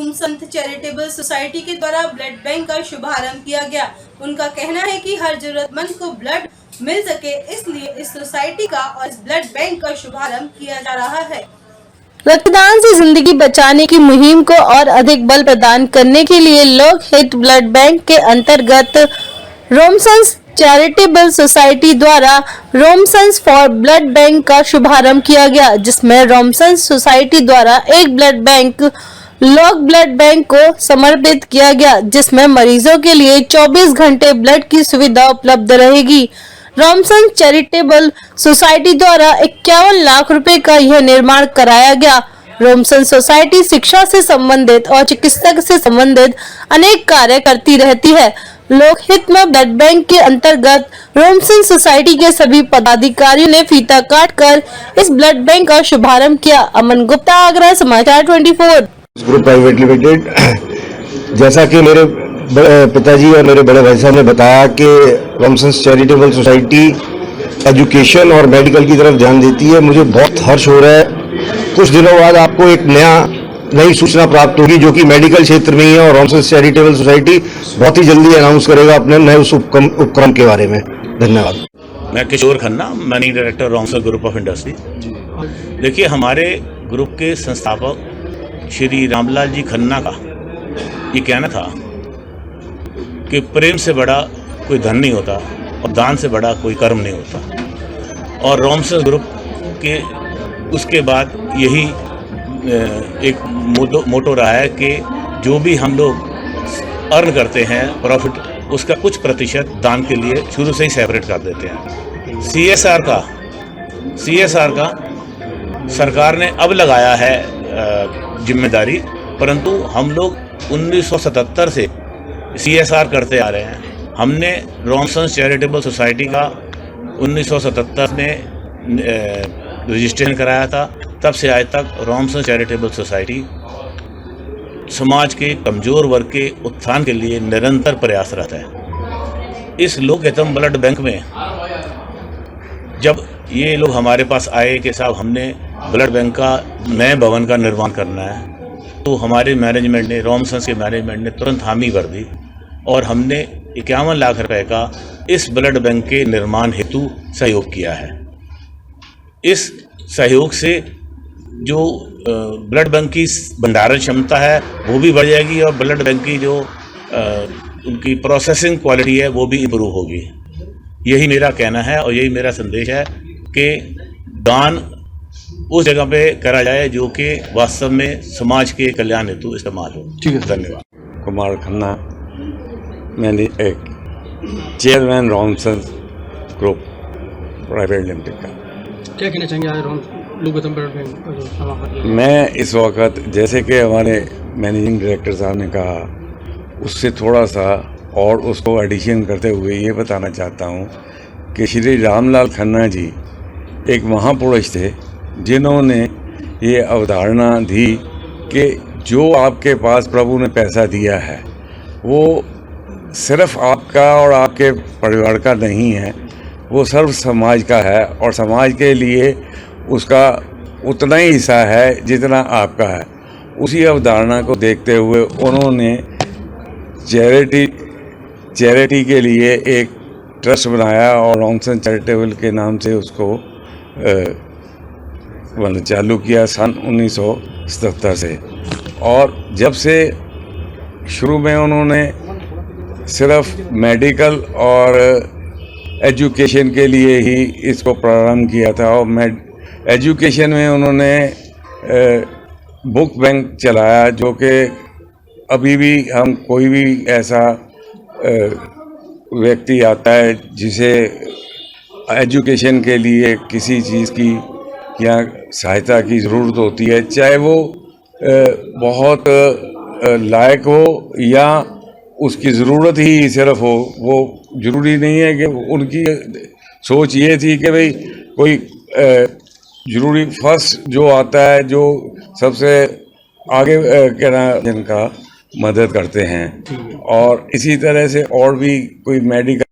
रोम संत charitable society के द्वारा blood bank का शुभारंभ किया गया। उनका कहना है कि हर जरूरतमंद को ब्लड मिल सके, इसलिए इस सोसाइटी का और इस ब्लड बैंक का शुभारंभ किया जा रहा है। रक्तदान से जिंदगी बचाने की मुहिम को और अधिक बल प्रदान करने के लिए लोक हित ब्लड बैंक के अंतर्गत रोमसन्स चैरिटेबल सोसाइटी द्वारा रोमसन्स फॉर ब्लड बैंक का शुभारंभ किया गया, जिसमें रोमसन्स सोसाइटी द्वारा एक ब्लड बैंक लोक ब्लड बैंक को समर्पित किया गया, जिसमें मरीजों के लिए 24 घंटे ब्लड की सुविधा उपलब्ध रहेगी। रोमसन्स चैरिटेबल सोसाइटी द्वारा 51 लाख रुपए का यह निर्माण कराया गया। रोमसन्स सोसाइटी शिक्षा से संबंधित और चिकित्सा से संबंधित अनेक कार्य करती रहती है। लोकहित में ब्लड बैंक के अंतर्गत रोमसन्स सोसाइटी के सभी पदाधिकारियों ने फीता काटकर इस ब्लड बैंक का शुभारंभ किया। अमन गुप्ता, आगरा, समाचार 24। ग्रुप प्राइवेट लिमिटेड, जैसा कि मेरे पिताजी और मेरे बड़े भाई साहब ने बताया कि रोमसन्स चैरिटेबल सोसाइटी एजुकेशन और मेडिकल की तरफ ध्यान देती है। मुझे बहुत हर्ष हो रहा है। कुछ दिनों बाद आपको एक नई सूचना प्राप्त होगी जो कि मेडिकल क्षेत्र में ही है, और रोमसन्स चैरिटेबल सोसाइटी बहुत ही जल्दी अनाउंस करेगा अपने नए उस उपक्रम के बारे में। धन्यवाद। मैं Kishore Khanna, managing director Romsons group of industry. देखिए, हमारे ग्रुप के संस्थापक श्री रामलाल जी खन्ना का ये कहना था कि प्रेम से बड़ा कोई धन नहीं होता और दान से बड़ा कोई कर्म नहीं होता। और रोमसन्स ग्रुप के उसके बाद यही एक मोटो रहा है कि जो भी हम लोग अर्न करते हैं प्रॉफिट, उसका कुछ प्रतिशत दान के लिए शुरू से ही सेपरेट कर देते हैं। सीएसआर का सरकार ने अब लगाया है जिम्मेदारी, परंतु हम लोग 1977 से सीएसआर करते आ रहे हैं। हमने रोमसन्स चैरिटेबल सोसाइटी का 1977 में रजिस्ट्रेशन कराया था। तब से आज तक रोमसन्स चैरिटेबल सोसाइटी समाज के कमज़ोर वर्ग के उत्थान के लिए निरंतर प्रयासरत है। इस लोकहितम ब्लड बैंक में जब ये लोग हमारे पास आए कि साहब हमने ब्लड बैंक का नए भवन का निर्माण करना है, तो हमारे मैनेजमेंट ने, रोमसन्स के मैनेजमेंट ने तुरंत हामी कर दी और हमने 51 लाख रुपए का इस ब्लड बैंक के निर्माण हेतु सहयोग किया है। इस सहयोग से जो ब्लड बैंक की भंडारण क्षमता है वो भी बढ़ जाएगी और ब्लड बैंक की जो उनकी प्रोसेसिंग क्वालिटी है वो भी इम्प्रूव होगी। यही मेरा कहना है और यही मेरा संदेश है कि दान उस जगह पे करा जाए जो कि वास्तव में समाज के कल्याण हेतु इस्तेमाल हो। ठीक है, धन्यवाद। कुमार खन्ना, मैंने एक चेयरमैन रोमसन्स ग्रुप प्राइवेट लिमिटेड का। क्या कहना चाहेंगे लोकहितम ब्लड बैंक का जो समापन? मैं इस वक्त, जैसे कि हमारे मैनेजिंग डायरेक्टर साहब ने कहा, उससे थोड़ा सा और उसको एडिशन करते हुए ये बताना चाहता हूँ कि श्री रामलाल खन्ना जी एक महापुरुष थे जिन्होंने ये अवधारणा दी कि जो आपके पास प्रभु ने पैसा दिया है वो सिर्फ आपका और आपके परिवार का नहीं है, वो सर्व समाज का है और समाज के लिए उसका उतना ही हिस्सा है जितना आपका है। उसी अवधारणा को देखते हुए उन्होंने चैरिटी के लिए एक ट्रस्ट बनाया और रोमसन्स चैरिटेबल के नाम से उसको चालू किया सन 1977 से। और जब से शुरू में उन्होंने सिर्फ मेडिकल और एजुकेशन के लिए ही इसको प्रारंभ किया था और एजुकेशन में उन्होंने बुक बैंक चलाया, जो कि अभी भी हम कोई भी ऐसा व्यक्ति आता है जिसे एजुकेशन के लिए किसी चीज़ की या सहायता की ज़रूरत होती है, चाहे वो बहुत लायक हो या उसकी ज़रूरत ही सिर्फ हो, वो ज़रूरी नहीं है कि उनकी सोच ये थी कि भाई कोई ज़रूरी फर्स्ट जो आता है, जो सबसे आगे जिनका मदद करते हैं। और इसी तरह से और भी कोई मेडिकल